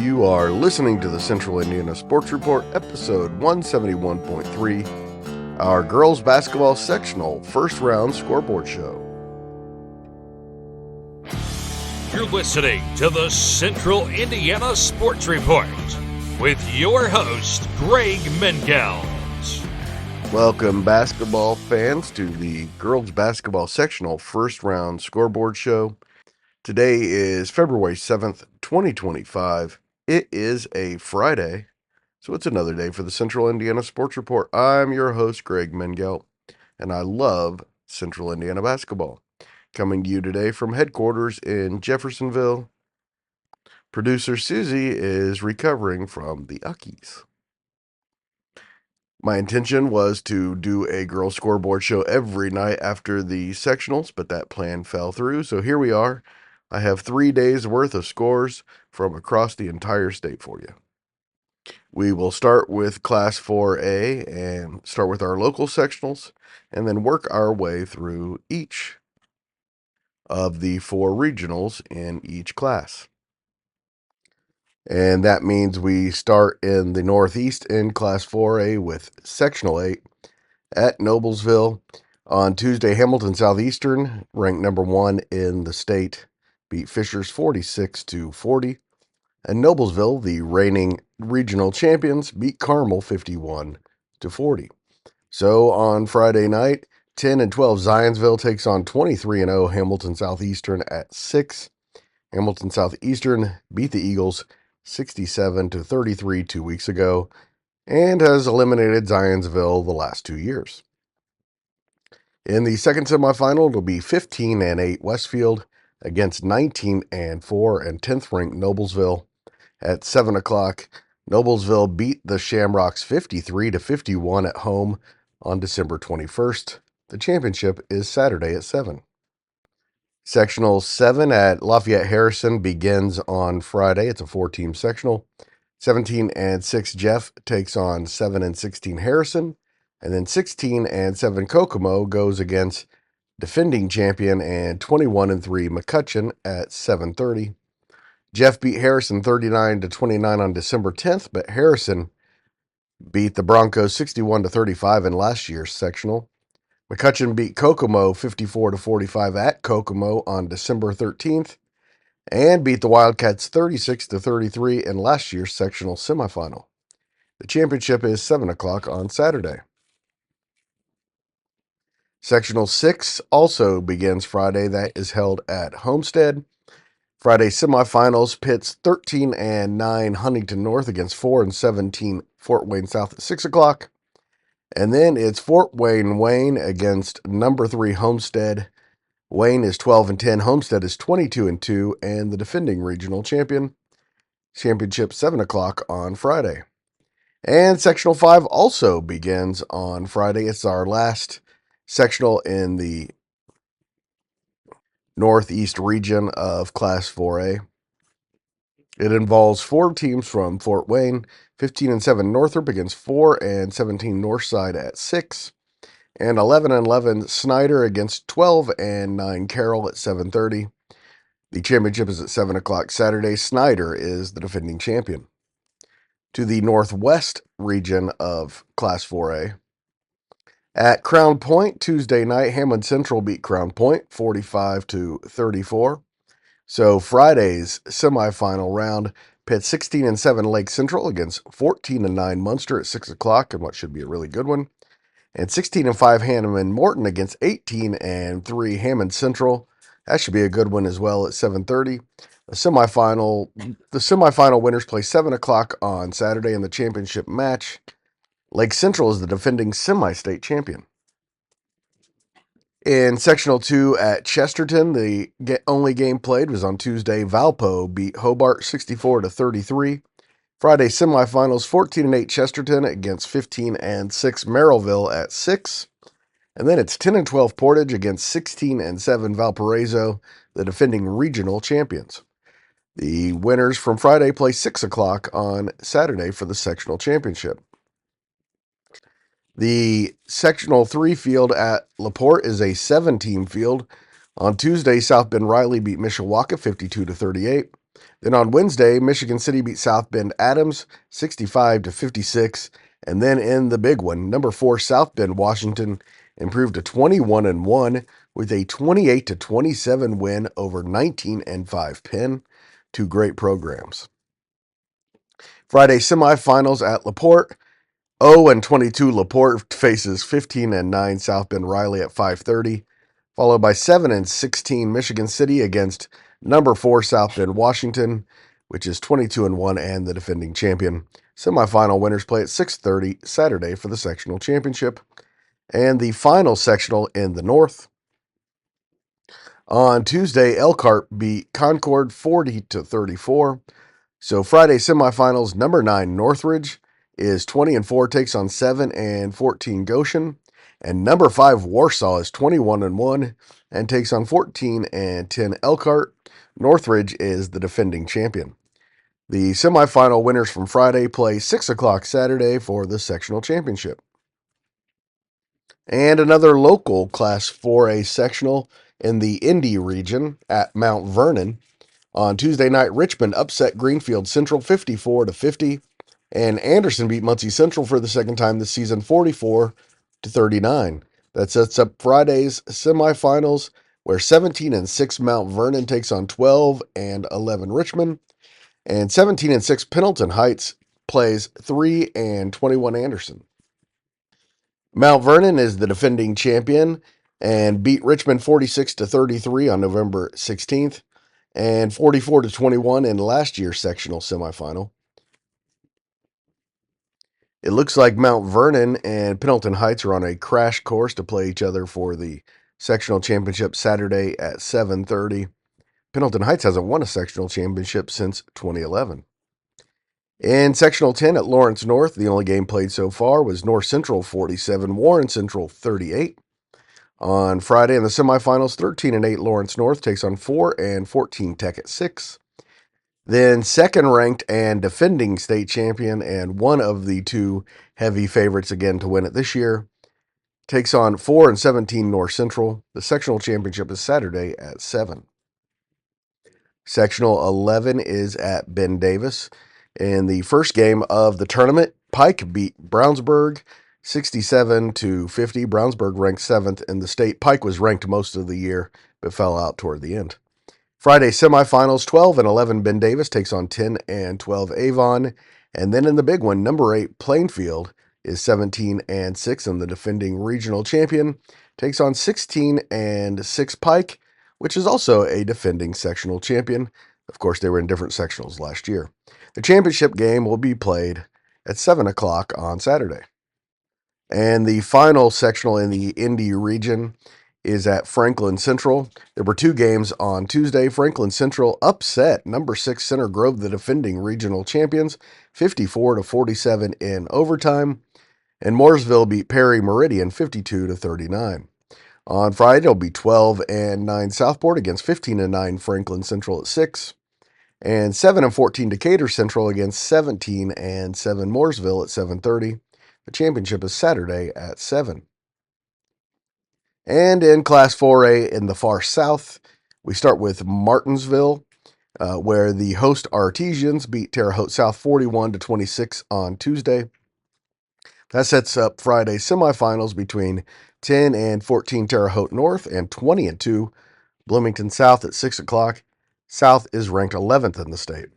You are listening to the Central Indiana Sports Report, episode 171.3, our girls basketball sectional first round scoreboard show. You're listening to the Central Indiana Sports Report with your host, Greg Mengels. Welcome, basketball fans, to the girls basketball sectional first round scoreboard show. Today is February 7th, 2025. It is a Friday, so it's another day for the Central Indiana Sports Report. I'm your host, Greg Mengelt, and I love Central Indiana basketball. Coming to you today from headquarters in Jeffersonville, producer Susie is recovering from the Uckies. My intention was to do a girls scoreboard show every night after the sectionals, but that plan fell through, so here we are. I have 3 days worth of scores from across the entire state for you. We will start with Class 4A and start with our local sectionals, and then work our way through each of the 4 regionals in each class. And that means we start in the Northeast in Class 4A with Sectional 8 at Noblesville. On Tuesday, Hamilton Southeastern, ranked number 1 in the state, beat Fishers 46-40. And Noblesville, the reigning regional champions, beat Carmel 51-40. So on Friday night, 10 and 12 Zionsville takes on 23-0 Hamilton Southeastern at 6. Hamilton Southeastern beat the Eagles 67-33 2 weeks ago and has eliminated Zionsville the last 2 years. In the second semifinal, it'll be 15 and 8 Westfield against 19 and 4 and 10th ranked Noblesville at 7 o'clock. Noblesville beat the Shamrocks 53-51 at home on December 21st. The championship is Saturday at 7. Sectional 7 at Lafayette Harrison begins on Friday. It's a 4-team sectional. 17 and 6 Jeff takes on 7 and 16 Harrison. And then 16 and 7 Kokomo goes against defending champion and 21 and 3 McCutcheon at 7:30. Jeff beat Harrison 39-29 on December 10th, but Harrison beat the Broncos 61-35 in last year's sectional. McCutcheon beat Kokomo 54-45 at Kokomo on December 13th and beat the Wildcats 36-33 in last year's sectional semifinal. The championship is 7 o'clock on Saturday. Sectional 6 also begins Friday. That is held at Homestead. Friday semifinals pits 13 and 9 Huntington North against 4 and 17 Fort Wayne South at 6 o'clock. And then it's Fort Wayne against number 3 Homestead. Wayne is 12 and 10. Homestead is 22 and 2, and the defending regional champion. Championship 7 o'clock on Friday. And Sectional 5 also begins on Friday. It's our last sectional in the Northeast region of Class 4A. It involves 4 teams from Fort Wayne. 15 and 7 Northrop against 4 and 17 Northside at 6. And 11 and 11 Snyder against 12 and 9 Carroll at 7:30. The championship is at 7 o'clock Saturday. Snyder is the defending champion. To the Northwest region of Class 4A. At Crown Point, Tuesday night, Hammond Central beat Crown Point 45-34. So Friday's semifinal round pits 16 and 7 Lake Central against 14 and 9 Munster at 6 o'clock, and what should be a really good one. And 16 and 5 Hanneman Morton against 18 and 3 Hammond Central. That should be a good one as well at 7:30. The semifinal winners play 7 o'clock on Saturday in the championship match. Lake Central is the defending semi-state champion. In Sectional 2 at Chesterton, the only game played was on Tuesday. Valpo beat Hobart 64-33. Friday semifinals, 14 and 8 Chesterton against 15 and 6 Merrillville at 6. And then it's 10 and 12 Portage against 16 and 7 Valparaiso, the defending regional champions. The winners from Friday play 6 o'clock on Saturday for the sectional championship. The Sectional 3 field at LaPorte is a 7-team field. On Tuesday, South Bend Riley beat Mishawaka 52-38. Then on Wednesday, Michigan City beat South Bend Adams 65-56. And then in the big one, number 4 South Bend Washington improved to 21-1 with a 28-27 win over 19-5 Penn. Two great programs. Friday semifinals at LaPorte. 0-22 LaPorte faces 15-9 South Bend Riley at 5:30, followed by 7-16 Michigan City against number 4 South Bend Washington, which is 22-1 and the defending champion. Semifinal winners play at 6:30 Saturday for the sectional championship. And the final sectional in the North. On Tuesday, Elkhart beat Concord 40-34. So Friday semifinals, number 9 Northridge is 20-4, takes on 7-14 Goshen, and number 5 Warsaw is 21-1 and takes on 14-10 Elkhart. Northridge is the defending champion. The semifinal winners from Friday play 6 o'clock Saturday for the sectional championship. And another local Class 4A sectional in the Indy region at Mount Vernon. On Tuesday night, Richmond upset Greenfield Central 54-50, and Anderson beat Muncie Central for the second time this season 44-39. That sets up Friday's semifinals, where 17-6 Mount Vernon takes on 12-11 Richmond, and 17-6 Pendleton Heights plays 3-21 Anderson. Mount Vernon is the defending champion and beat Richmond 46-33 on November 16th. And 44-21 in last year's sectional semifinal. It looks like Mount Vernon and Pendleton Heights are on a crash course to play each other for the sectional championship Saturday at 7:30. Pendleton Heights hasn't won a sectional championship since 2011. In sectional 10 at Lawrence North, the only game played so far was North Central 47, Warren Central 38. On Friday in the semifinals, 13-8 Lawrence North takes on 4-14 Tech at 6. Then second-ranked and defending state champion and one of the two heavy favorites again to win it this year takes on 4-17 North Central. The sectional championship is Saturday at 7. Sectional 11 is at Ben Davis. In the first game of the tournament, Pike beat Brownsburg 67-50. Brownsburg ranked 7th in the state. Pike was ranked most of the year, but fell out toward the end. Friday semifinals, 12-11 Ben Davis takes on 10-12 Avon. And then in the big one, number 8 Plainfield is 17-6, and the defending regional champion takes on 16-6 Pike, which is also a defending sectional champion. Of course, they were in different sectionals last year. The championship game will be played at 7 o'clock on Saturday. And the final sectional in the Indy region is at Franklin Central. There were two games on Tuesday. Franklin Central upset number 6 Center Grove, the defending regional champions, 54-47 in overtime. And Mooresville beat Perry Meridian 52-39. On Friday, it'll be 12-9 Southport against 15-9 Franklin Central at 6. And 7-14 Decatur Central against 17-7 Mooresville at 7:30. The championship is Saturday at 7. And in Class 4A in the far south, we start with Martinsville, where the host Artesians beat Terre Haute South 41-26 on Tuesday. That sets up Friday semifinals between 10-14 Terre Haute North and 20-2 Bloomington South at 6 o'clock. South is ranked 11th in the state.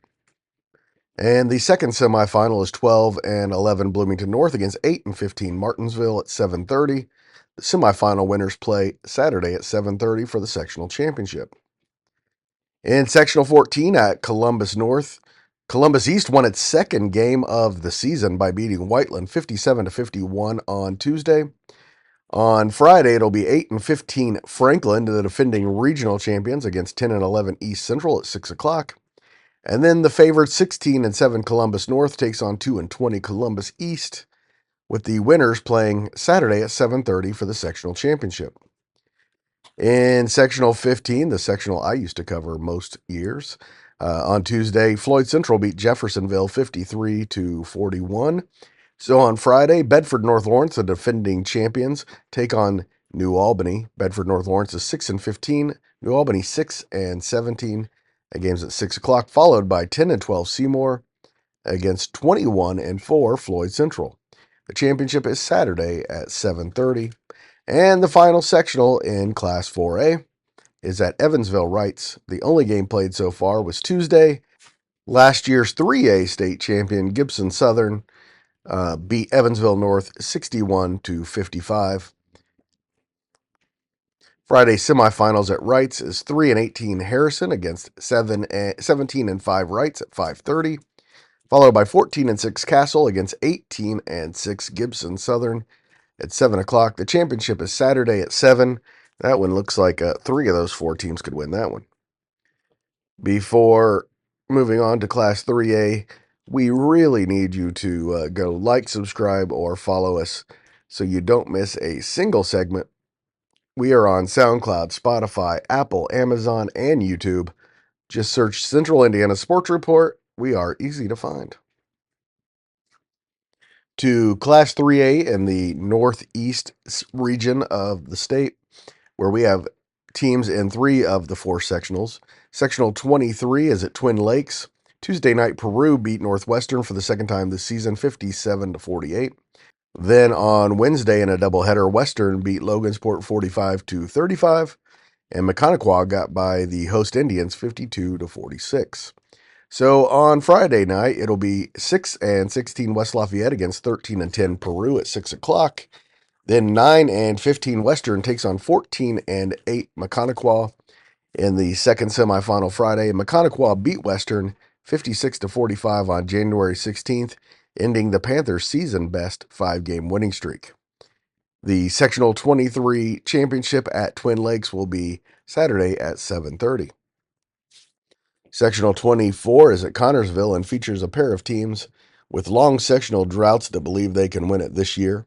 And the second semifinal is 12-11 Bloomington North against 8-15 Martinsville at 7:30. The semifinal winners play Saturday at 7:30 for the sectional championship. In sectional 14 at Columbus North, Columbus East won its second game of the season by beating Whiteland 57-51 on Tuesday. On Friday, it'll be 8-15 Franklin, the defending regional champions, against 10-11 East Central at 6 o'clock. And then the favorite 16-7 Columbus North takes on 2-20 Columbus East, with the winners playing Saturday at 7:30 for the sectional championship. In sectional 15, the sectional I used to cover most years, on Tuesday, Floyd Central beat Jeffersonville 53-41. So on Friday, Bedford North Lawrence, the defending champions, take on New Albany. Bedford North Lawrence is 6-15, New Albany 6-17. That game's at 6 o'clock, followed by 10 and 12 Seymour against 21 and 4 Floyd Central. The championship is Saturday at 7:30. And the final sectional in Class 4A is at Evansville Wrights. The only game played so far was Tuesday. Last year's 3A state champion Gibson Southern beat Evansville North 61-55. Friday semifinals at Wrights is 3 and 18 Harrison against 17 and 5 Wrights at 5:30, followed by 14 and 6 Castle against 18 and 6 Gibson Southern at 7 o'clock. The championship is Saturday at 7. That one looks like 3 of those 4 teams could win that one. Before moving on to Class 3A, we really need you to go like, subscribe, or follow us so you don't miss a single segment. We are on SoundCloud, Spotify, Apple, Amazon, and YouTube. Just search Central Indiana Sports Report. We are easy to find. To Class 3A in the northeast region of the state, where we have teams in 3 of the 4 sectionals. Sectional 23 is at Twin Lakes. Tuesday night, Peru beat Northwestern for the second time this season, 57-48. Then on Wednesday in a doubleheader, Western beat Logansport 45-35, and Mechaniqua got by the host Indians 52-46. So on Friday night, it'll be 6 and 16 West Lafayette against 13 and 10 Peru at 6 o'clock. Then 9 and 15 Western takes on 14 and 8 Mechaniqua in the second semifinal Friday. Mechaniqua beat Western 56-45 on January 16th, ending the Panthers' season best 5-game winning streak. The Sectional 23 championship at Twin Lakes will be Saturday at 7:30. Sectional 24 is at Connorsville and features a pair of teams with long sectional droughts that believe they can win it this year.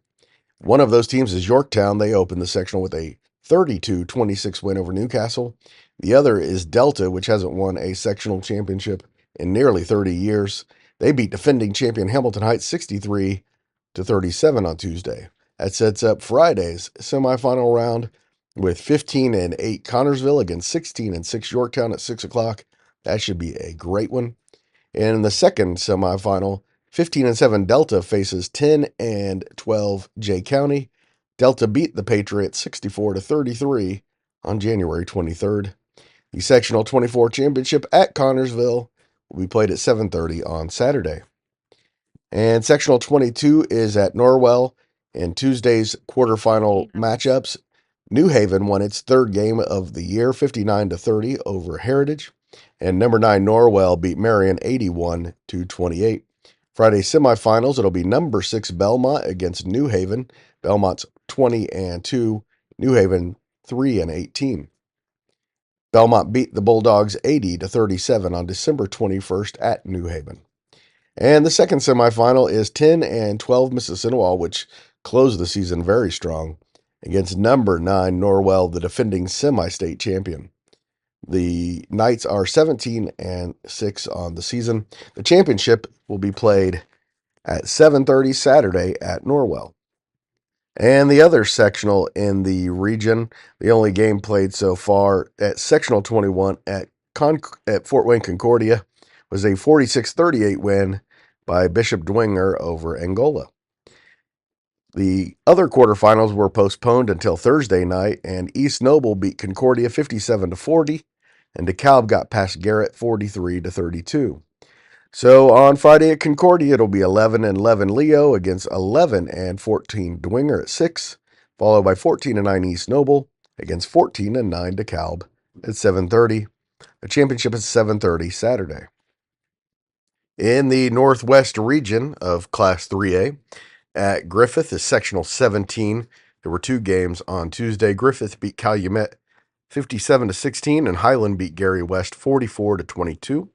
One of those teams is Yorktown. They opened the sectional with a 32-26 win over Newcastle. The other is Delta, which hasn't won a sectional championship in nearly 30 years. They beat defending champion Hamilton Heights 63-37 on Tuesday. That sets up Friday's semifinal round with 15 and 8 Connorsville against 16 and 6 Yorktown at 6 o'clock. That should be a great one. And in the second semifinal, 15 and 7 Delta faces 10 and 12 Jay County. Delta beat the Patriots 64-33 on January 23rd. The Sectional 24 Championship at Connorsville will be played at 7:30 on Saturday. And Sectional 22 is at Norwell. In Tuesday's quarterfinal matchups, New Haven won its 3rd game of the year, 59-30 over Heritage. And number 9 Norwell beat Marion 81-28. Friday semifinals, it'll be number 6 Belmont against New Haven. Belmont's 20-2, New Haven 3-18. Belmont beat the Bulldogs 80-37 on December 21st at New Haven. And the second semifinal is 10 and 12 Mississinawa, which closed the season very strong, against number 9 Norwell, the defending semi-state champion. The Knights are 17 and 6 on the season. The championship will be played at 7:30 Saturday at Norwell. And the other sectional in the region, the only game played so far at Sectional 21 at Fort Wayne Concordia, was a 46-38 win by Bishop Dwenger over Angola. The other quarterfinals were postponed until Thursday night, and East Noble beat Concordia 57-40, and DeKalb got past Garrett 43-32. So on Friday at Concordia, it'll be 11 and 11 Leo against 11 and 14 Dwenger at 6, followed by 14 and 9 East Noble against 14 and 9 DeKalb at 7:30. The championship is 7:30 Saturday. In the Northwest region of Class 3A, at Griffith is Sectional 17. There were 2 games on Tuesday. Griffith beat Calumet 57-16, and Highland beat Gary West 44-22.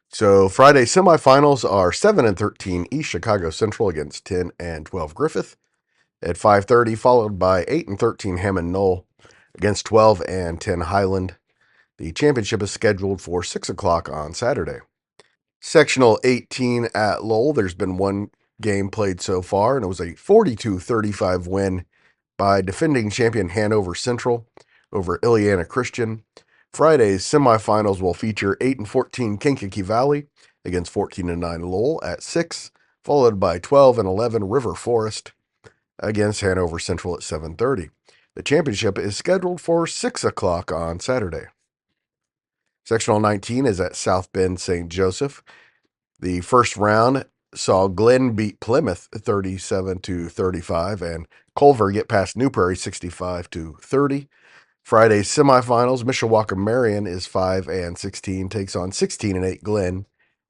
So Friday semifinals are 7 and 13 East Chicago Central against 10 and 12 Griffith at 5:30, followed by 8 and 13 Hammond Knoll against 12 and 10 Highland. The championship is scheduled for 6 o'clock on Saturday. Sectional 18 at Lowell, there's been 1 game played so far, and it was a 42-35 win by defending champion Hanover Central over Ileana Christian. Friday's semifinals will feature 8-14 Kankakee Valley against 14-9 Lowell at 6, followed by 12-11 River Forest against Hanover Central at 7:30. The championship is scheduled for 6 o'clock on Saturday. Sectional 19 is at South Bend St. Joseph. The first round saw Glenn beat Plymouth 37-35 and Culver get past New Prairie 65-30. Friday's semifinals, Mishawaka Marion is 5-16, takes on 16-8 Glenn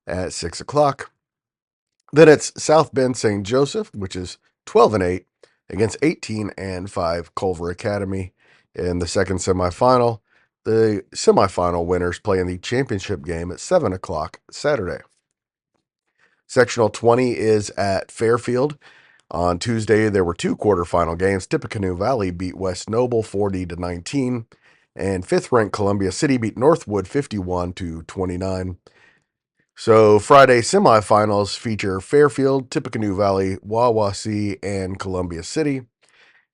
at 6 o'clock. Then it's South Bend St. Joseph, which is 12-8 against 18-5 Culver Academy in the second semifinal. The semifinal winners play in the championship game at 7 o'clock Saturday. Sectional 20 is at Fairfield. On Tuesday, there were two quarterfinal games. Tippecanoe Valley beat West Noble 40-19, and fifth-ranked Columbia City beat Northwood 51-29. So Friday semifinals feature Fairfield, Tippecanoe Valley, Wawasee, and Columbia City.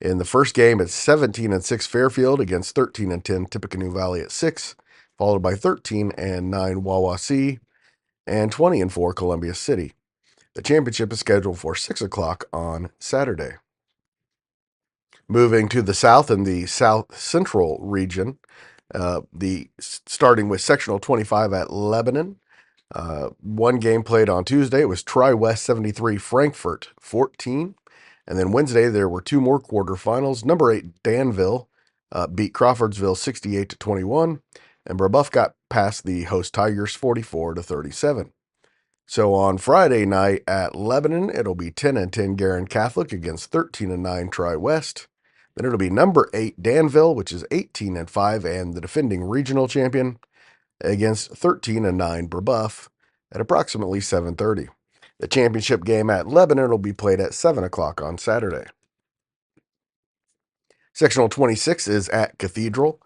In the first game, it's 17-6 Fairfield against 13-10 Tippecanoe Valley at 6, followed by 13-9 Wawasee and 20-4 Columbia City. The championship is scheduled for 6 o'clock on Saturday. Moving to the south in the South Central region, starting with sectional 25 at Lebanon. One game played on Tuesday. It was Tri-West 73, Frankfort 14. And then Wednesday, there were two more quarterfinals. Number 8, Danville beat Crawfordsville 68-21. And Brebeuf got past the host Tigers 44-37. So on Friday night at Lebanon, it'll be 10-10 Garin Catholic against 13-9 Tri-West. Then it'll be number 8 Danville, which is 18-5 and the defending regional champion, against 13-9 Brebeuf at approximately 7:30. The championship game at Lebanon will be played at 7 o'clock on Saturday. Sectional 26 is at Cathedral,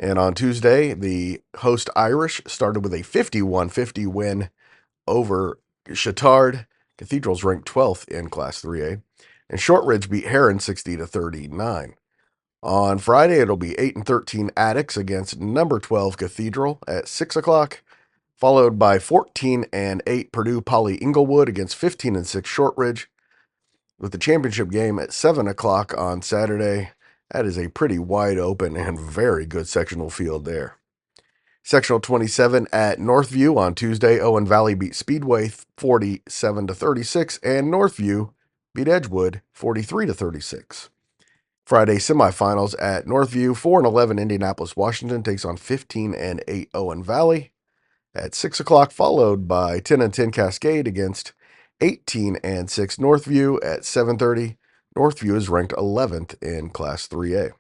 and on Tuesday, the host Irish started with a 51-50 win over Chittard. Cathedral's ranked 12th in Class 3A, and Shortridge beat Heron 60-39. On Friday, it'll be 8-13 Attucks against number 12 Cathedral at 6 o'clock, followed by 14-8 Purdue Poly Inglewood against 15-6 Shortridge, with the championship game at 7 o'clock on Saturday. That is a pretty wide open and very good sectional field there. Sectional 27 at Northview on Tuesday, Owen Valley beat Speedway 47-36, and Northview beat Edgewood 43-36. Friday semifinals at Northview, 4-11 Indianapolis Washington takes on 15-8 Owen Valley at 6 o'clock, followed by 10-10 Cascade against 18-6 Northview at 7:30. Northview is ranked 11th in Class 3A.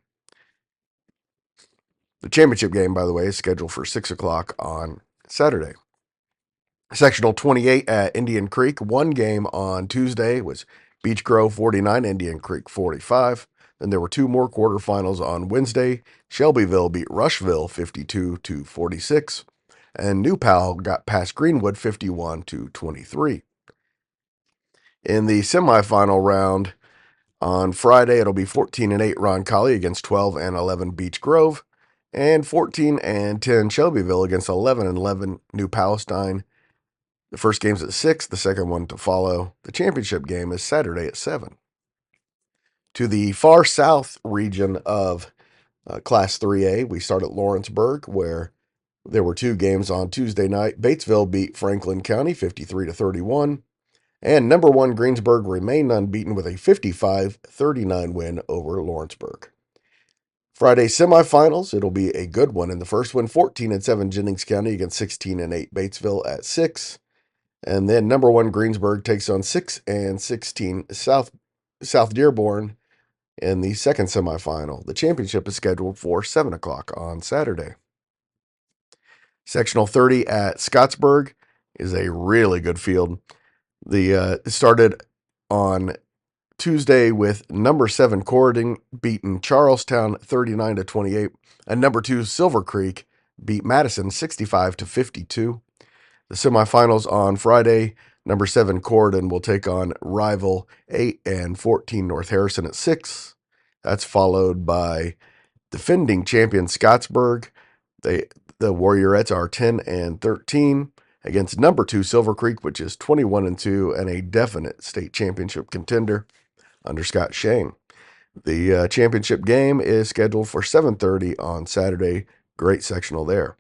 The championship game, by the way, is scheduled for 6 o'clock on Saturday. Sectional 28 at Indian Creek. One game on Tuesday was Beech Grove 49, Indian Creek 45. Then there were two more quarterfinals on Wednesday. Shelbyville beat Rushville 52-46. And New Pal got past Greenwood 51-23. In the semifinal round on Friday, it'll be 14-8 Roncalli against 12-11 Beech Grove, and 14-10 Shelbyville against 11-11 New Palestine. The first game's at 6, the second one to follow. The championship game is Saturday at 7. To the far south region of Class 3A, we start at Lawrenceburg, where there were two games on Tuesday night. Batesville beat Franklin County 53-31, and number 1 Greensburg remained unbeaten with a 55-39 win over Lawrenceburg. Friday semifinals, it'll be a good one. In the first one, 14-7 Jennings County against 16-8 Batesville at 6. And then number 1 Greensburg takes on 6-16 South Dearborn in the second semifinal. The championship is scheduled for 7 o'clock on Saturday. Sectional 30 at Scottsburg is a really good field. The started on Tuesday with number 7 Corridon beating Charlestown 39-28, and number 2 Silver Creek beat Madison 65-52. The semifinals on Friday, number 7 Corridon will take on rival 8-14 North Harrison at 6. That's followed by defending champion Scottsburg. The Warriorettes are 10-13 against number 2 Silver Creek, which is 21-2 and a definite state championship contender under Scott Shane. The championship game is scheduled for 7:30 on Saturday. Great sectional there.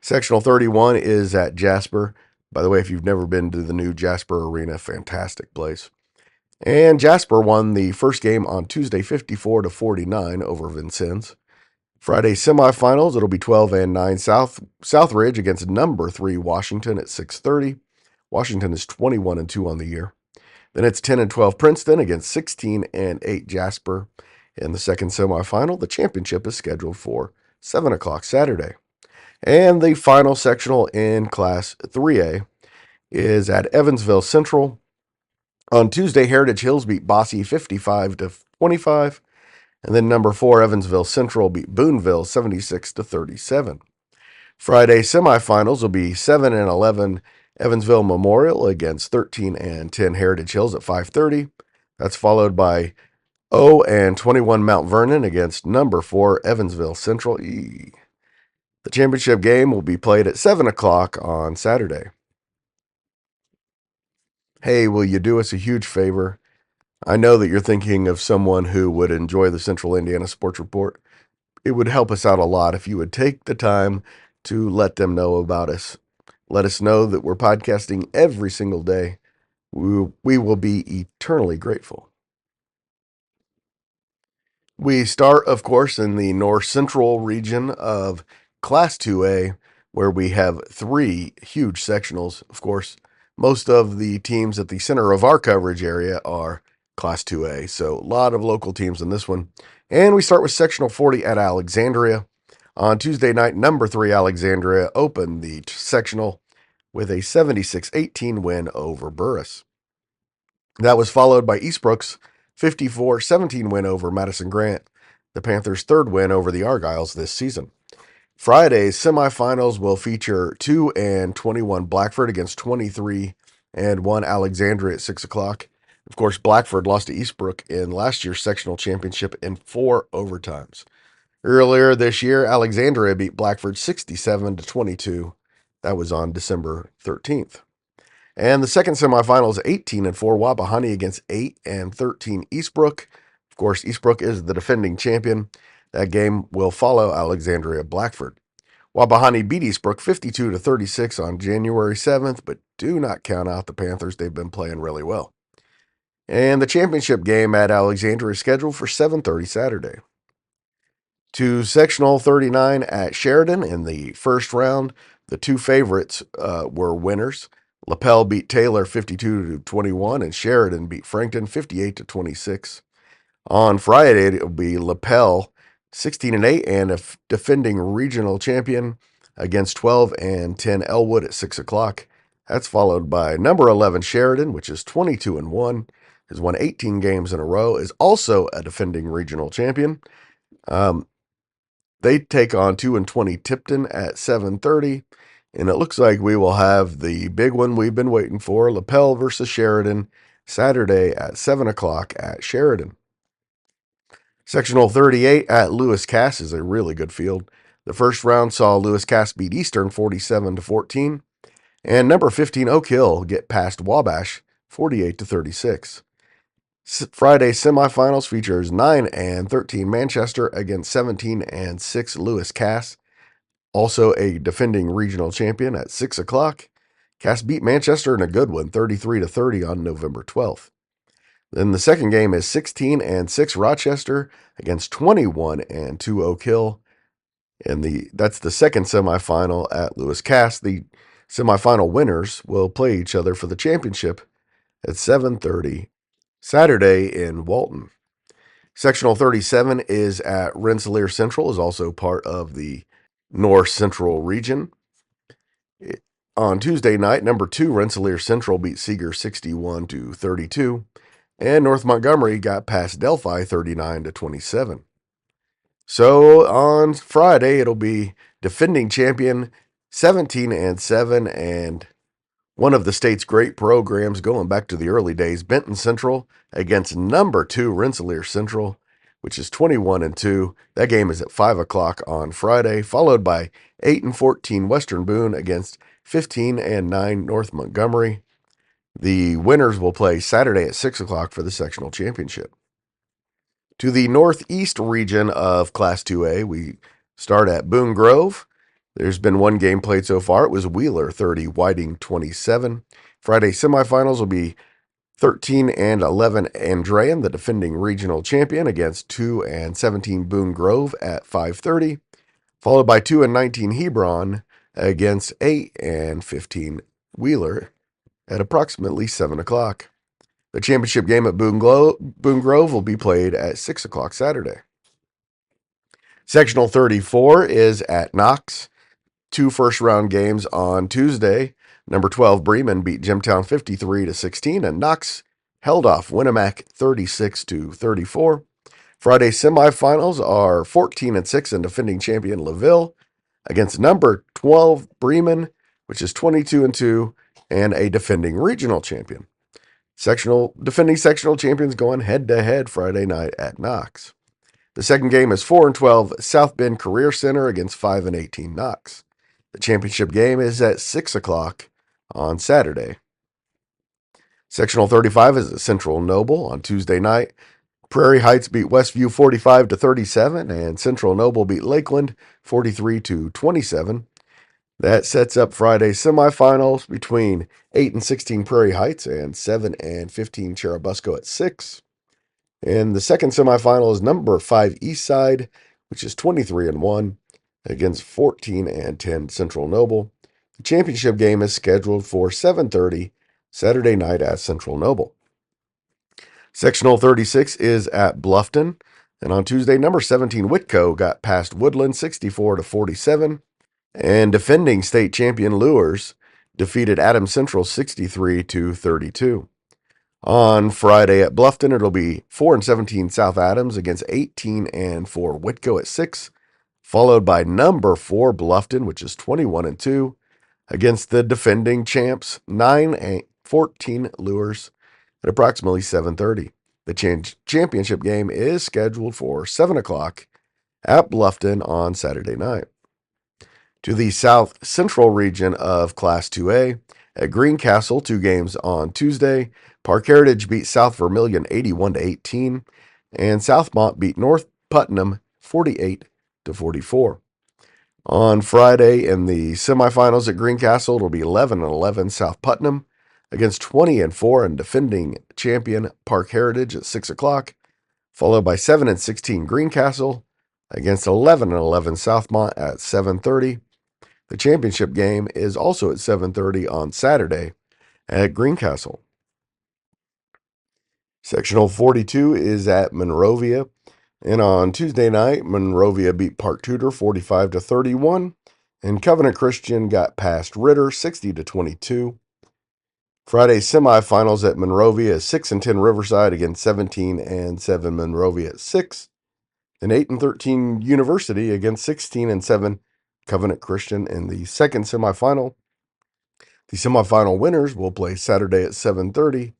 Sectional 31 is at Jasper. By the way, if you've never been to the new Jasper Arena, fantastic place. And Jasper won the first game on Tuesday 54-49 over Vincennes. Friday semifinals, it'll be 12-9 Southridge against number 3 Washington at 6:30. Washington is 21-2 on the year. Then it's 10-12 Princeton against 16-8 Jasper. In the second semifinal, the championship is scheduled for 7 o'clock Saturday. And the final sectional in Class 3A is at Evansville Central. On Tuesday, Heritage Hills beat Bosse 55-25. And then number 4, Evansville Central beat Boonville 76-37. Friday semifinals will be 7-11 Evansville Memorial against 13-10 Heritage Hills at 5:30. That's followed by 0-21 Mount Vernon against number 4 Evansville Central. The championship game will be played at 7 o'clock on Saturday. Hey, will you do us a huge favor? I know that you're thinking of someone who would enjoy the Central Indiana Sports Report. It would help us out a lot if you would take the time to let them know about us. Let us know that we're podcasting every single day. We will be eternally grateful. We start, of course, in the north central region of Class 2A, where we have 3 huge sectionals. Of course, most of the teams at the center of our coverage area are Class 2A, so a lot of local teams in this one. And we start with Sectional 40 at Alexandria. On Tuesday night, number 3 Alexandria opened the sectional with a 76-18 win over Burris. That was followed by Eastbrook's 54-17 win over Madison Grant, the Panthers' 3rd win over the Argyles this season. Friday's semifinals will feature 2-21 Blackford against 23-1 Alexandria at 6 o'clock. Of course, Blackford lost to Eastbrook in last year's sectional championship in 4 overtimes. Earlier this year, Alexandria beat Blackford 67-22. That was on December 13th. And the second semifinal is 18-4 Wapahani against 8-13 Eastbrook. Of course, Eastbrook is the defending champion. That game will follow Alexandria Blackford. Wapahani beat Eastbrook 52-36 on January 7th, but do not count out the Panthers. They've been playing really well. And the championship game at Alexandria is scheduled for 7:30 Saturday. To Sectional 39 at Sheridan in the first round, the 2 favorites were winners. LaPel beat Taylor 52-21, and Sheridan beat Frankton 58-26. On Friday, it will be LaPel 16-8 and a defending regional champion against 12-10 Elwood at 6 o'clock. That's followed by number 11 Sheridan, which is 22-1, has won 18 games in a row, is also a defending regional champion. They take on 2-20 Tipton at 7:30. And it looks like we will have the big one we've been waiting for, LaPel versus Sheridan, Saturday at 7 o'clock at Sheridan. Sectional 38 at Lewis Cass is a really good field. The first round saw Lewis Cass beat Eastern 47-14, and number 15 Oak Hill get past Wabash 48-36. Friday semifinals features 9-13 Manchester against 17-6 Lewis Cass. Also a defending regional champion at 6 o'clock. Cass beat Manchester in a good one, 33-30 on November 12th. Then the second game is 16-6 Rochester against 21-2 Oak Hill. And that's the second semifinal at Lewis Cass. The semifinal winners will play each other for the championship at 7:30 Saturday in Walton. Sectional 37 is at Rensselaer Central, is also part of the North Central region. On Tuesday night, number 2 Rensselaer Central beat Seeger 61-32, and North Montgomery got past Delphi 39-27. So on Friday, it'll be defending champion 17-7 and one of the state's great programs going back to the early days, Benton Central against number 2 Rensselaer Central. which is 21-2. That game is at 5 o'clock on Friday, followed by 8-14 Western Boone against 15-9 North Montgomery. The winners will play Saturday at 6 o'clock for the sectional championship. To the northeast region of Class 2A, we start at Boone Grove. There's been one game played so far. It was Wheeler 30, Whiting 27. Friday semifinals will be 13-11 Andrean, the defending regional champion, against 2-17 Boone Grove at 5:30, followed by 2-19 Hebron against 8-15 Wheeler at approximately 7 o'clock. The championship game at Boone Grove will be played at 6 o'clock Saturday. Sectional 34 is at Knox. 2 first-round games on Tuesday. Number 12 Bremen beat Jimtown 53-16, and Knox held off Winnemac 36-34. Friday semifinals are 14-6 and defending champion LaVille against number 12 Bremen, which is 22-2, and a defending regional champion. Defending sectional champions going head-to-head Friday night at Knox. The second game is 4-12 South Bend Career Center against 5-18 Knox. The championship game is at 6 o'clock on Saturday. Sectional 35 is at Central Noble on Tuesday night. Prairie Heights beat Westview 45-37, and Central Noble beat Lakeland 43-27. That sets up Friday semifinals between 8-16 Prairie Heights and 7-15 Cherubusco at 6. And the second semifinal is number 5 Eastside, which is 23-1, against 14-10 Central Noble. The championship game is scheduled for 7:30 Saturday night at Central Noble. Sectional 36 is at Bluffton, and on Tuesday, number 17 Whitco got past Woodland 64-47, and defending state champion Lures defeated Adams Central 63-32. On Friday at Bluffton, it'll be 4-17 South Adams against 18-4 Whitco at 6, followed by number 4 Bluffton, which is 21-2, against the defending champs 9-14 Lures at approximately 7:30. The championship game is scheduled for 7 o'clock at Bluffton on Saturday night. To the South Central region of Class 2A, at Greencastle, 2 games on Tuesday. Park Heritage beat South Vermilion 81-18, and Southmont beat North Putnam 48-44. On Friday, in the semifinals at Greencastle, it'll be 11-11 South Putnam against 20-4 and defending champion Park Heritage at 6 o'clock, followed by 7-16 Greencastle against 11-11 Southmont at 7:30. The championship game is also at 7:30 on Saturday at Greencastle. Sectional 42 is at Monrovia, and on Tuesday night, Monrovia beat Park Tudor 45-31, and Covenant Christian got past Ritter 60-22. Friday semifinals at Monrovia is 6-10 Riverside against 17-7 Monrovia at 6, and 8-13 University against 16-7 Covenant Christian in the second semifinal. The semifinal winners will play Saturday at 7:30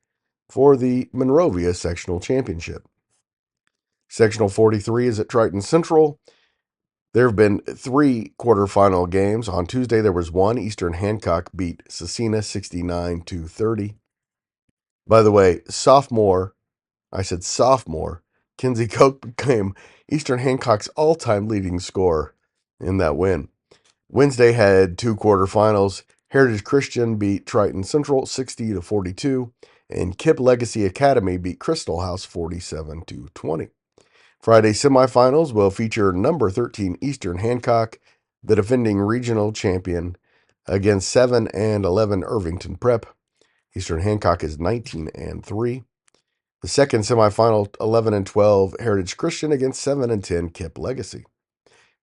for the Monrovia Sectional Championship. Sectional 43 is at Triton Central. There have been 3 quarterfinal games. On Tuesday, there was one. Eastern Hancock beat Cecina 69-30. By the way, sophomore, Kinsey Koch became Eastern Hancock's all-time leading scorer in that win. Wednesday had 2 quarterfinals. Heritage Christian beat Triton Central 60-42, and Kip Legacy Academy beat Crystal House 47-20. Friday semifinals will feature number 13 Eastern Hancock, the defending regional champion, against 7-11 Irvington Prep. Eastern Hancock is 19-3. The second semifinal, 11-12 Heritage Christian against 7-10 Kip Legacy.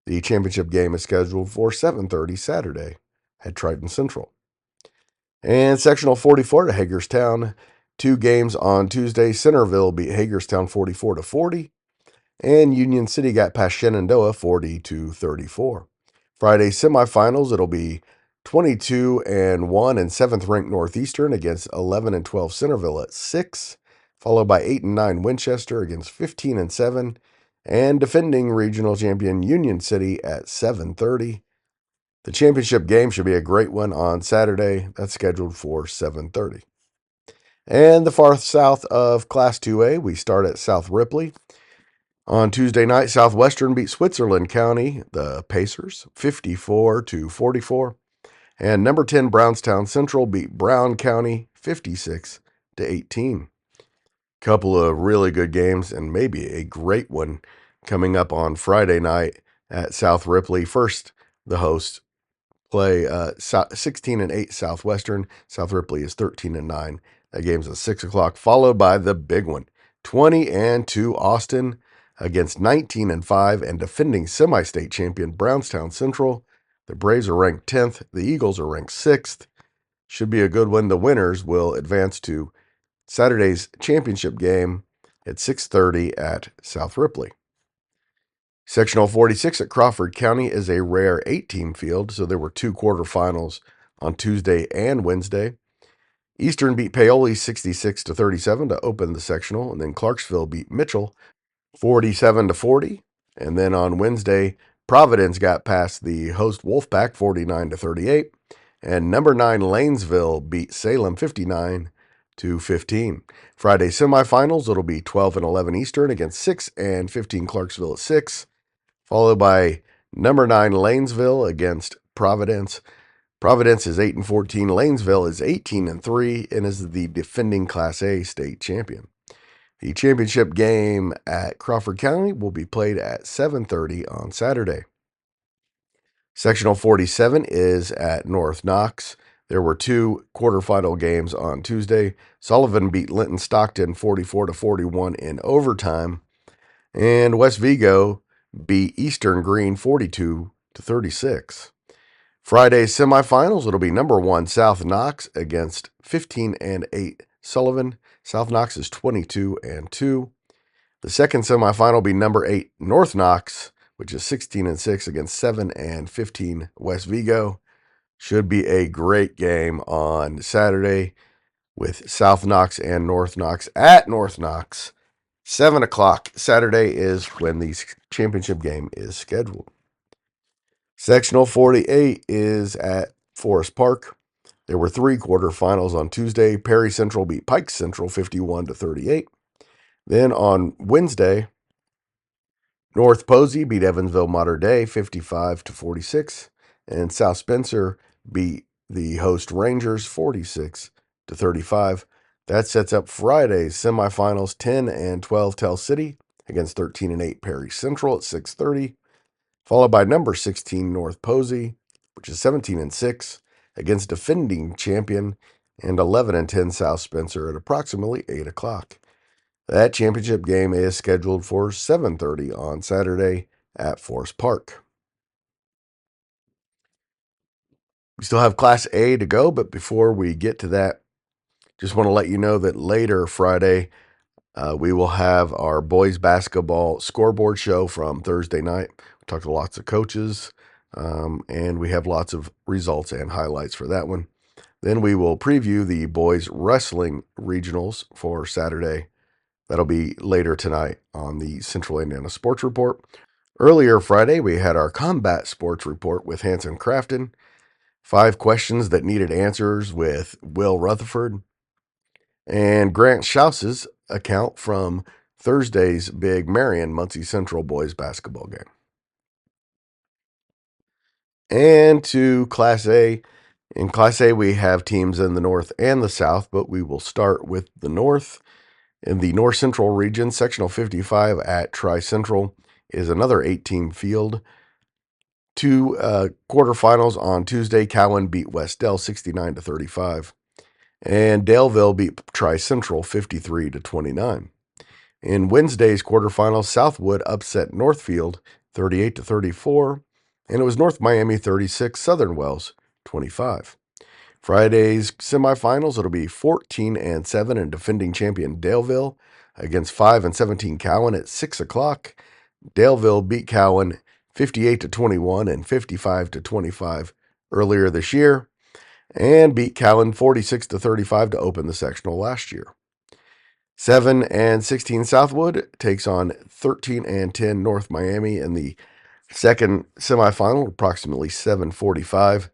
The championship game is scheduled for 7:30 Saturday at Triton Central. And Sectional 44 to Hagerstown. 2 games on Tuesday. Centerville beat Hagerstown 44-40, and Union City got past Shenandoah 40-34. Friday semifinals, it'll be 22-1 and 7th ranked Northeastern against 11-12 Centerville at 6, followed by 8-9 Winchester against 15-7 and defending regional champion Union City at 7:30. The championship game should be a great one on Saturday. That's scheduled for 7:30. And the far south of Class 2A, we start at South Ripley. On Tuesday night, Southwestern beat Switzerland County, the Pacers, 54-44. And number 10 Brownstown Central beat Brown County 56-18. Couple of really good games and maybe a great one coming up on Friday night at South Ripley. First, the hosts play 16-8 Southwestern. South Ripley is 13-9. That game's at 6 o'clock, followed by the big one, 20-2 Austin against 19-5 and defending semi-state champion Brownstown Central. The Braves are ranked 10th. The Eagles are ranked 6th. Should be a good one. The winners will advance to Saturday's championship game at 6:30 at South Ripley. Sectional 46 at Crawford County is a rare 8-team field, so there were 2 quarterfinals on Tuesday and Wednesday. Eastern beat Paoli 66-37 to open the sectional, and then Clarksville beat Mitchell 47-40. And then on Wednesday, Providence got past the host Wolfpack 49-38, and number 9 Lanesville beat Salem 59-15. Friday semifinals, it'll be 12 and 11 Eastern against 6 and 15 Clarksville at 6, followed by number 9 Lanesville against Providence. Providence is 8-14. Lanesville is 18-3 and is the defending Class A state champion. The championship game at Crawford County will be played at 7:30 on Saturday. Sectional 47 is at North Knox. There were 2 quarterfinal games on Tuesday. Sullivan beat Linton Stockton 44-41 in overtime, and West Vigo beat Eastern Green 42-36. Friday's semifinals, it'll be number 1 South Knox against 15-8 Sullivan. South Knox is 22-2. The second semifinal will be number 8 North Knox, which is 16-6 against 7-15 West Vigo. Should be a great game on Saturday with South Knox and North Knox at North Knox. 7 o'clock Saturday is when the championship game is scheduled. Sectional 48 is at Forest Park. There were 3 quarterfinals on Tuesday. Perry Central beat Pike Central 51-38. Then on Wednesday, North Posey beat Evansville Mater Dei 55-46, and South Spencer beat the host Rangers 46-35. That sets up Friday's semifinals. 10 and 12 Tell City against 13-8 Perry Central at 6:30, followed by number 16 North Posey, which is 17-6 against defending champion, and 11-10 South Spencer at approximately 8 o'clock. That championship game is scheduled for 7:30 on Saturday at Forest Park. We still have Class A to go, but before we get to that, just want to let you know that later Friday, we will have our boys basketball scoreboard show from Thursday night. We talked to lots of coaches, and we have lots of results and highlights for that one. Then we will preview the boys wrestling regionals for Saturday. That'll be later tonight on the Central Indiana Sports Report. Earlier Friday, we had our combat sports report with Hanson Crafton. 5 questions that needed answers with Will Rutherford. And Grant Schauss's account from Thursday's big Marion Muncie Central boys basketball game. And to Class A. In Class A, we have teams in the North and the South, but we will start with the North. In the North Central region, Sectional 55 at Tri-Central is another 8-team field. 2 quarterfinals on Tuesday. Cowan beat West Dell 69-35. And Daleville beat Tri-Central 53-29. In Wednesday's quarterfinals, Southwood upset Northfield 38-34. And it was North Miami 36, Southern Wells 25. Friday's semifinals, it'll be 14-7 and defending champion Daleville against 5-17 Cowan at 6 o'clock. Daleville beat Cowan 58-21 and 55-25 earlier this year, and beat Cowan 46-35 to open the sectional last year. 7 and 16 Southwood takes on 13 and 10 North Miami in the second semifinal, approximately 7:45.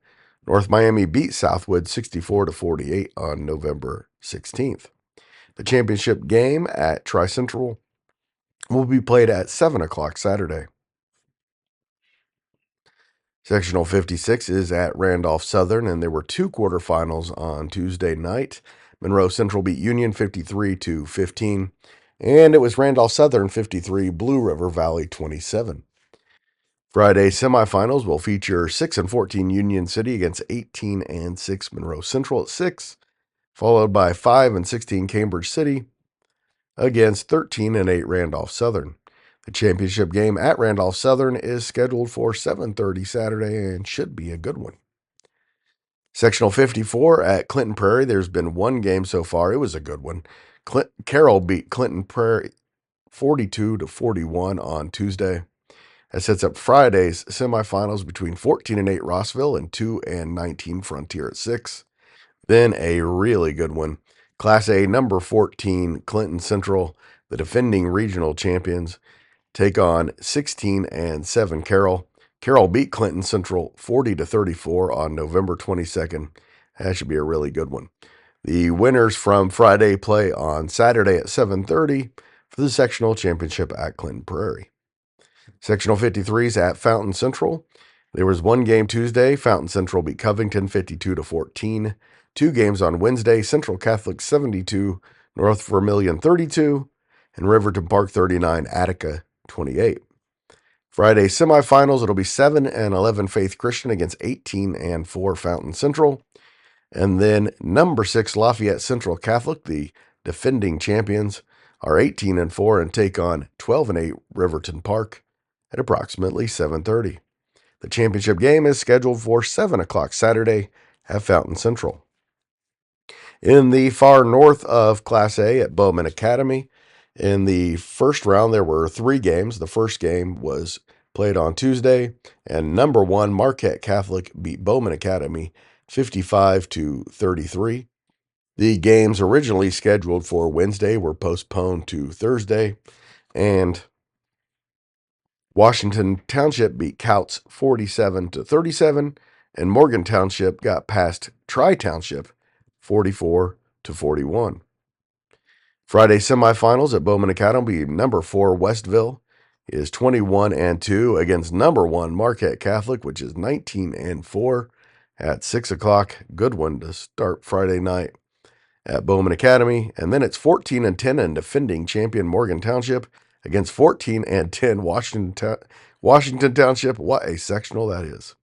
North Miami beat Southwood 64-48 on November 16th. The championship game at Tri Central will be played at 7 o'clock Saturday. Sectional 56 is at Randolph Southern, and there were two quarterfinals on Tuesday night. Monroe Central beat Union 53-15, and it was Randolph Southern 53, Blue River Valley 27. Friday semifinals will feature 6 and 14 Union City against 18 and 6 Monroe Central at 6, followed by 5 and 16 Cambridge City against 13 and 8 Randolph Southern. The championship game at Randolph Southern is scheduled for 7:30 Saturday and should be a good one. Sectional 54 at Clinton Prairie, there's been one game so far. It was a good one. Carroll beat Clinton Prairie 42-41 on Tuesday. That sets up Friday's semifinals between 14 and 8 Rossville and 2 and 19 Frontier at 6. Then a really good one. Class A number 14 Clinton Central, the defending regional champions, take on 16 and 7 Carroll. Carroll beat Clinton Central 40-34 on November 22nd. That should be a really good one. The winners from Friday play on Saturday at 7:30 for the sectional championship at Clinton Prairie. Sectional 53s at Fountain Central. There was one game Tuesday. Fountain Central beat Covington 52-14. Two games on Wednesday. Central Catholic 72, North Vermilion 32, and Riverton Park 39, Attica 28. Friday semifinals, it'll be 7 and 11 Faith Christian against 18 and 4 Fountain Central. And then number 6 Lafayette Central Catholic, the defending champions, are 18 and 4 and take on 12 and 8 Riverton Park at approximately 7:30. The championship game is scheduled for 7 o'clock Saturday at Fountain Central. In the far north of Class A at Bowman Academy, in the first round, there were three games. The first game was played on Tuesday, and number 1 Marquette Catholic beat Bowman Academy 55-33. The games originally scheduled for Wednesday were postponed to Thursday, and Washington Township beat Couts 47-37, and Morgan Township got past Tri Township 44-41. Friday semifinals at Bowman Academy, number 4 Westville is 21 and 2 against number 1 Marquette Catholic, which is 19 and 4 at 6 o'clock. Good one to start Friday night at Bowman Academy. And then it's 14 and 10 and defending champion Morgan Township against 14 and 10 Washington Township. What a sectional that is.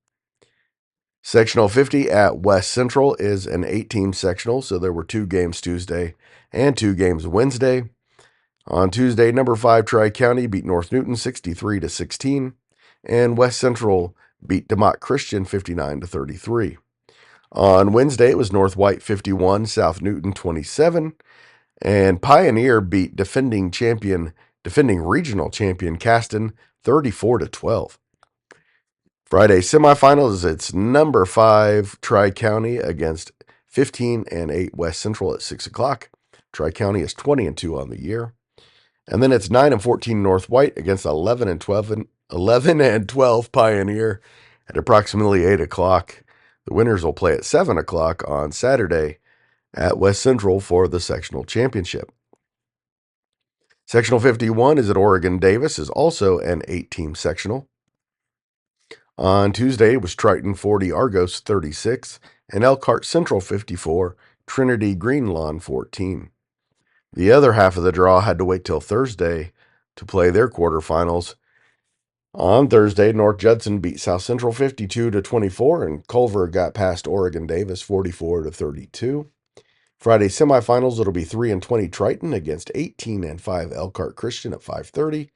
Sectional 50 at West Central is an 8-team sectional, so there were two games Tuesday and two games Wednesday. On Tuesday, number 5 Tri-County beat North Newton 63-16, and West Central beat DeMott Christian 59-33. On Wednesday, it was North White 51, South Newton 27, and Pioneer beat defending regional champion Caston 34-12. Friday semifinals, it's number 5 Tri-County against 15 and 8 West Central at 6 o'clock. Tri-County is 20 and 2 on the year. And then it's 9 and 14 North White against 11 and 12 Pioneer at approximately 8 o'clock. The winners will play at 7 o'clock on Saturday at West Central for the sectional championship. Sectional 51 is at Oregon Davis, is also an 8-team sectional. On Tuesday, it was Triton 40, Argos 36, and Elkhart Central 54, Trinity Greenlawn 14. The other half of the draw had to wait till Thursday to play their quarterfinals. On Thursday, North Judson beat South Central 52-24, and Culver got past Oregon Davis 44-32. Friday semifinals, it'll be 3 and 20 Triton against 18 and 5 Elkhart Christian at 5:30,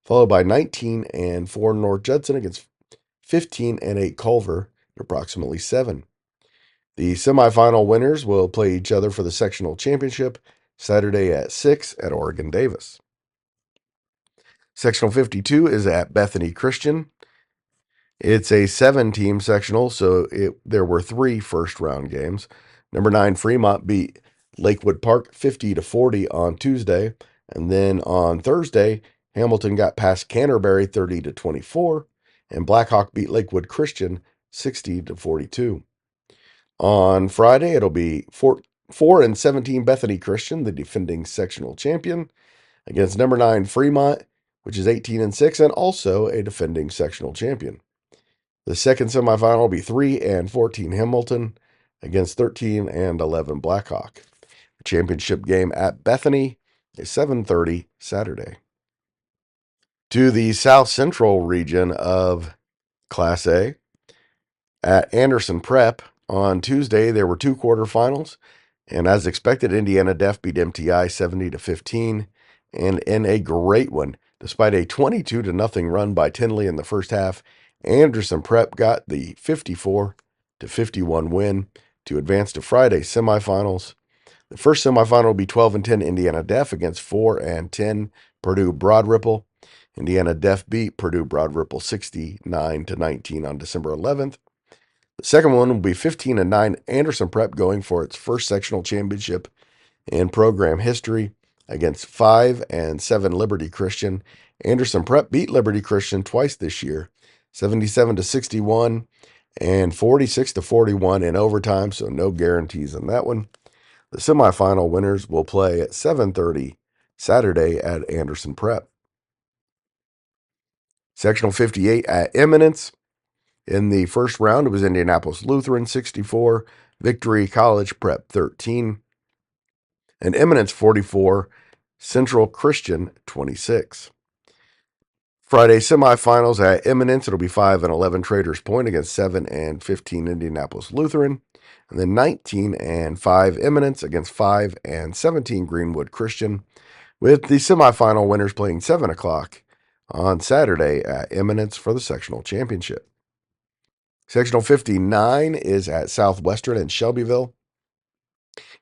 followed by 19 and 4 North Judson against 15 and 8 Culver at approximately 7. The semifinal winners will play each other for the sectional championship Saturday at 6 at Oregon Davis. Sectional 52 is at Bethany Christian. It's a 7-team sectional, so there were 3 first-round games. Number 9 Fremont beat Lakewood Park 50-40 on Tuesday. And then on Thursday, Hamilton got past Canterbury 30-24, and Blackhawk beat Lakewood Christian 60-42. On Friday, it'll be 4-17 Bethany Christian, the defending sectional champion, against number 9 Fremont, which is 18-6 and also a defending sectional champion. The second semifinal will be 3-14 Hamilton against 13-11 Blackhawk. The championship game at Bethany is 7:30 Saturday. To the South Central region of Class A, at Anderson Prep on Tuesday, there were two quarterfinals, and as expected, Indiana Def beat MTI 70-15, and in a great one, despite a 22-0 run by Tinley in the first half, Anderson Prep got the 54-51 win to advance to Friday's semifinals. The first semifinal will be 12-10 Indiana Def against 4-10 Purdue Broad Ripple. Indiana Def beat Purdue Broad Ripple 69-19 on December 11th. The second one will be 15-9 Anderson Prep going for its first sectional championship in program history against 5-7 Liberty Christian. Anderson Prep beat Liberty Christian twice this year, 77-61 and 46-41 in overtime, so no guarantees on that one. The semifinal winners will play at 7:30 Saturday at Anderson Prep. Sectional 58 at Eminence. In the first round, it was Indianapolis Lutheran 64, Victory College Prep 13, and Eminence 44, Central Christian 26. Friday semifinals at Eminence, it'll be 5-11 Traders Point against 7-15 Indianapolis Lutheran, and then 19-5 Eminence against 5-17 Greenwood Christian, with the semifinal winners playing 7 o'clock on Saturday at Eminence for the sectional championship. Sectional 59 is at Southwestern in Shelbyville.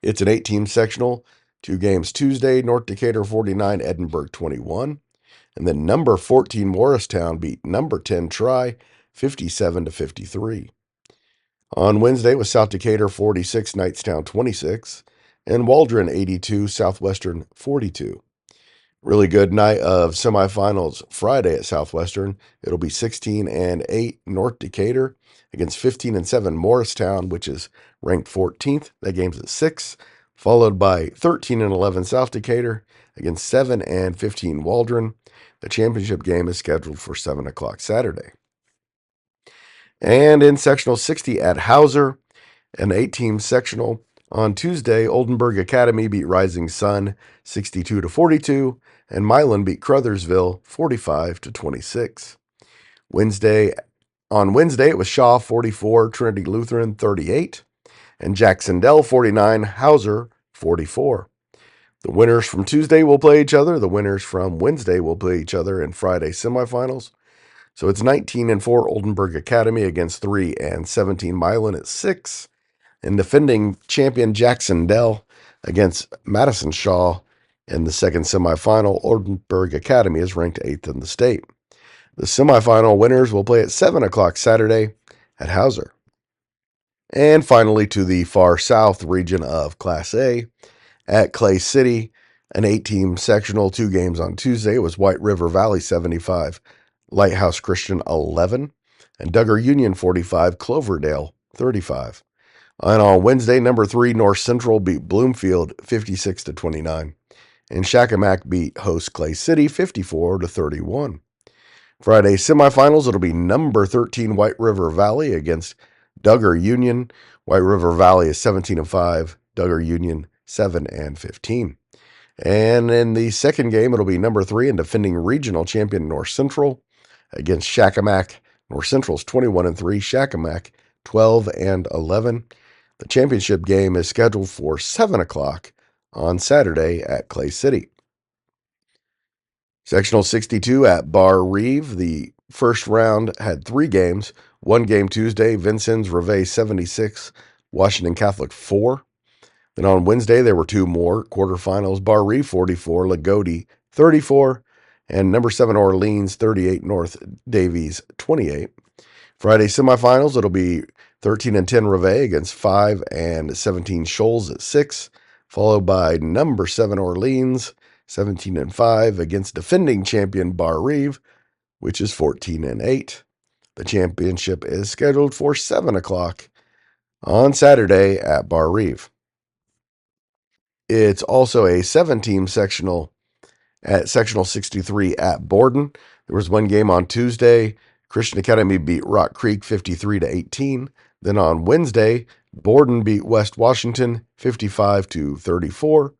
It's an 8-team sectional. 2 games Tuesday, North Decatur 49, Edinburgh 21. And then number 14 Morristown beat number 10 Tri 57-53. On Wednesday was South Decatur 46, Knightstown 26, and Waldron 82, Southwestern 42. Really good night of semifinals Friday at Southwestern. It'll be 16-8 North Decatur against 15-7 Morristown, which is ranked 14th. That game's at 6, followed by 13-11 South Decatur against 7-15 Waldron. The championship game is scheduled for 7 o'clock Saturday. And in sectional 60 at Hauser, an 8-team sectional. On Tuesday, Oldenburg Academy beat Rising Sun 62-42, and Milan beat Crothersville 45-26. On Wednesday, it was Shaw 44, Trinity Lutheran 38, and Jacksonville 49, Hauser 44. The winners from Tuesday will play each other. The winners from Wednesday will play each other in Friday semifinals. So it's 19-4 Oldenburg Academy against 3-17 Milan at 6. And defending champion Jacksonville against Madison Shaw in the second semifinal. Oldenburg Academy is ranked 8th in the state. The semifinal winners will play at 7 o'clock Saturday at Hauser. And finally, to the far south region of Class A, at Clay City, an 8-team sectional, 2 games on Tuesday. It was White River Valley 75, Lighthouse Christian 11, and Duggar Union 45, Cloverdale 35. And on Wednesday, number 3 North Central beat Bloomfield 56-29, and Shakamak beat host Clay City 54-31. Friday semifinals, it'll be number 13 White River Valley against Duggar Union. White River Valley is 17-5, Duggar Union 7-15. And in the second game, it'll be number 3 and defending regional champion North Central against Shakamak. North Central's 21-3, Shakamak 12-11. The championship game is scheduled for 7 o'clock on Saturday at Clay City. Sectional 62 at Bar Reeve. The first round had 3 games. 1 game Tuesday, Vincennes Reveille 76, Washington Catholic 4. Then on Wednesday, there were 2 more quarterfinals. Bar Reeve 44, Lagodi 34, and number 7 Orleans 38, North Davies 28. Friday semifinals, it'll be 13-10 Reveille against 5-17 Shoals at 6. followed by number 7 Orleans, 17-5 against defending champion Bar Reeve, which is 14-8. The championship is scheduled for 7 o'clock on Saturday at Bar Reeve. It's also a 7-team sectional at Sectional 63 at Borden. There was one game on Tuesday. Christian Academy beat Rock Creek 53-18. Then on Wednesday, Borden beat West Washington 55-34,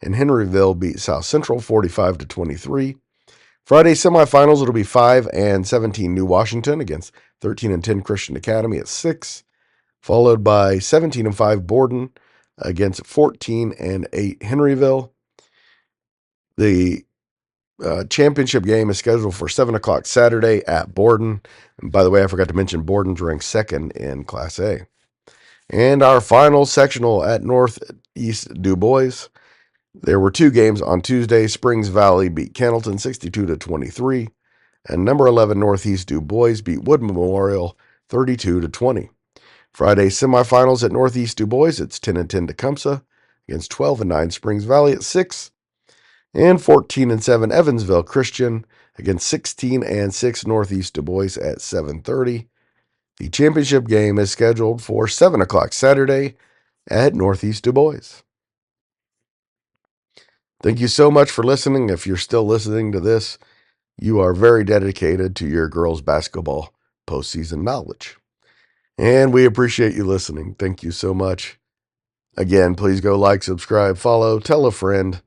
and Henryville beat South Central 45-23. Friday semifinals, it'll be 5 and 17 New Washington against 13 and 10 Christian Academy at 6, followed by 17 and 5 Borden against 14 and 8 Henryville. The championship game is scheduled for 7 o'clock Saturday at Borden. And by the way, I forgot to mention Borden's ranked second in Class A. And our final sectional at Northeast Du Bois. There were two games on Tuesday. Springs Valley beat Kennelton 62-23. And number 11 Northeast Du Bois beat Wood Memorial 32-20. Friday semifinals at Northeast Du Bois. It's 10 and 10 Tecumseh against 12 and 9 Springs Valley at 6. And 14 and 7 Evansville Christian against 16 and 6 Northeast Du Bois at 7:30. The championship game is scheduled for 7 o'clock Saturday at Northeast Du Bois. Thank you so much for listening. If you're still listening to this, you are very dedicated to your girls' basketball postseason knowledge. And we appreciate you listening. Thank you so much. Again, please go like, subscribe, follow, tell a friend,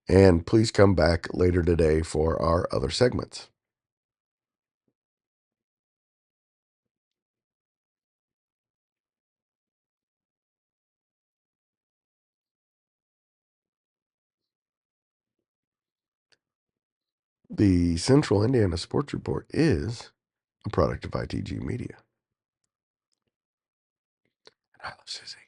and please come back later today for our other segments. The Central Indiana Sports Report is a product of ITG Media. Hello, Susie.